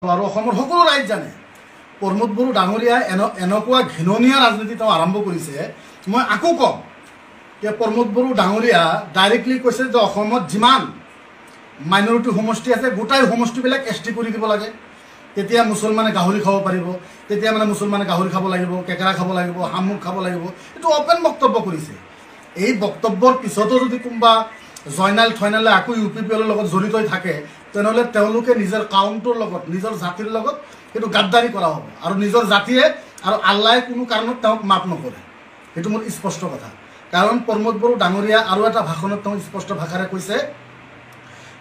আৰু অসমৰ সকলো ৰাইজ জানে প্ৰমোদ বড়ো ডাঙৰীয়াই এনেকুৱা ঘৃণনীয় ৰাজনীতি তেওঁ আৰম্ভ কৰিছে। মই আকৌ কম যে প্ৰমোদ বড়ো ডাঙৰীয়া ডাইৰেক্টলি কৈছে যে অসমত যিমান মাইনৰিটি সমষ্টি আছে গোটাই সমষ্টিবিলাক ST কৰি দিব লাগে, তেতিয়া মুছলমানে গাহৰি খাব পাৰিব, তেতিয়া মানে মুছলমানে গাহৰি খাব লাগিব, কেকেৰা খাব লাগিব, শামুক খাব লাগিব। এইটো অপেন বক্তব্য কৰিছে। এই বক্তব্যৰ পিছতো যদি কোনোবা জয়নাল থয়নালে আকৌ UPPL লগত জড়িত হৈ থাকে তেনেহ'লে তেওঁলোকে নিজৰ কাউণ্টৰ লগত নিজৰ জাতিৰ লগত এইটো গাদ্দাৰী কৰা হ'ব আৰু নিজৰ জাতিয়ে আৰু আল্লাহে কোনো কাৰণত তেওঁক মাফ নকৰে। সেইটো মোৰ স্পষ্ট কথা। কাৰণ প্ৰমোদ বড়ো ডাঙৰীয়া আৰু এটা ভাষণত তেওঁ স্পষ্ট ভাষাৰে কৈছে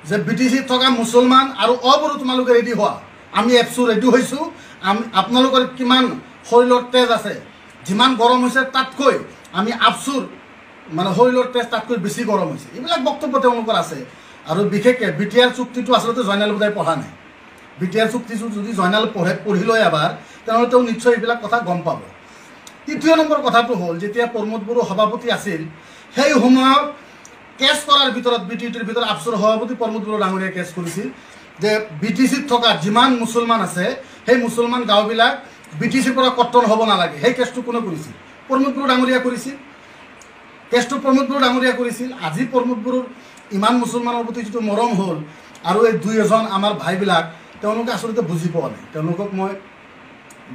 যে BTCত থকা মুছলমান আৰু অবড়ো তোমালোকে ৰেডি হোৱা, আমি এপছো ৰেডি হৈছোঁ, আপোনালোকৰ কিমান শৰীৰৰ তেজ আছে, যিমান গৰম হৈছে তাতকৈ আমি আপচুৰ মানে শৰীৰৰ তেজ তাতকৈ বেছি গৰম হৈছে। এইবিলাক বক্তব্য তেওঁলোকৰ আছে। আৰু বিশেষকৈ BTR চুক্তিটো আচলতে জয়নাল বোধাই পঢ়া নাই। BTR চুক্তিটো যদি জয়নাল পঢ়ি লয় এবাৰ তেনেহ'লে তেওঁ নিশ্চয় এইবিলাক কথা গম পাব। তৃতীয় নম্বৰ কথাটো হ'ল যেতিয়া প্ৰমোদ বড়ো সভাপতি আছিল সেই সময়ত কেছ কৰাৰ ভিতৰত BTTৰ ভিতৰত আপচুৰ সভাপতি প্ৰমোদ বড়ো ডাঙৰীয়াই কেছ কৰিছিল যে BTCত থকা যিমান মুছলমান আছে সেই মুছলমান গাঁওবিলাক BTCৰ পৰা কৰ্তন হ'ব নালাগে। সেই কেছটো কোনে কৰিছিল? প্ৰমোদ বড়ো ডাঙৰীয়া কৰিছিল। কেছটো প্ৰমোদ বড়ো ডাঙৰীয়া কৰিছিল। আজি প্ৰমোদ বড়োৰ ইমান মুছলমানৰ প্ৰতি যিটো মৰম হ'ল আৰু এই দুই এজন আমাৰ ভাইবিলাক তেওঁলোকে আচলতে বুজি পোৱা নাই। তেওঁলোকক মই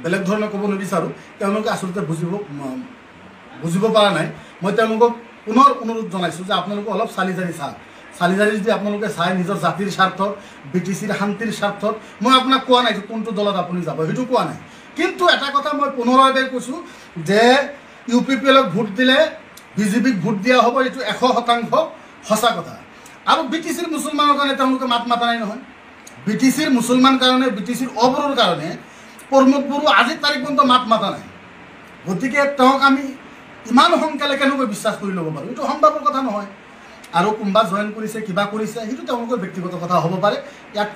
বেলেগ ধৰণে ক'ব নিবিচাৰোঁ, তেওঁলোকে আচলতে বুজিব পৰা নাই। মই তেওঁলোকক পুনৰ অনুৰোধ জনাইছোঁ যে আপোনালোকে অলপ চালি চাওক। চালি যদি আপোনালোকে চাই নিজৰ জাতিৰ স্বাৰ্থত BTCৰ শান্তিৰ স্বাৰ্থত মই আপোনাক কোৱা নাই যে কোনটো দলত আপুনি যাব, সেইটো কোৱা নাই। কিন্তু এটা কথা মই পুনৰবাৰ কৈছোঁ যে UPPLক ভোট দিলে BJPক ভোট দিয়া হ'ব, এইটো 100% সঁচা কথা। আৰু BTCৰ মুছলমানৰ কাৰণে তেওঁলোকে মাত মাতা নাই নহয়। BTCৰ মুছলমান কাৰণে BTCৰ অবড়োৰ কাৰণে প্ৰমোদ বড়ো আজিৰ তাৰিখ পৰ্যন্ত মাত মাতা নাই। গতিকে তেওঁক আমি ইমান সোনকালে কেনেকৈ বিশ্বাস কৰি ল'ব পাৰোঁ? এইটো সম্ভৱৰ কথা নহয়। আৰু কোনোবা জইন কৰিছে কিবা কৰিছে সেইটো তেওঁলোকৰ ব্যক্তিগত কথা হ'ব পাৰে। ইয়াত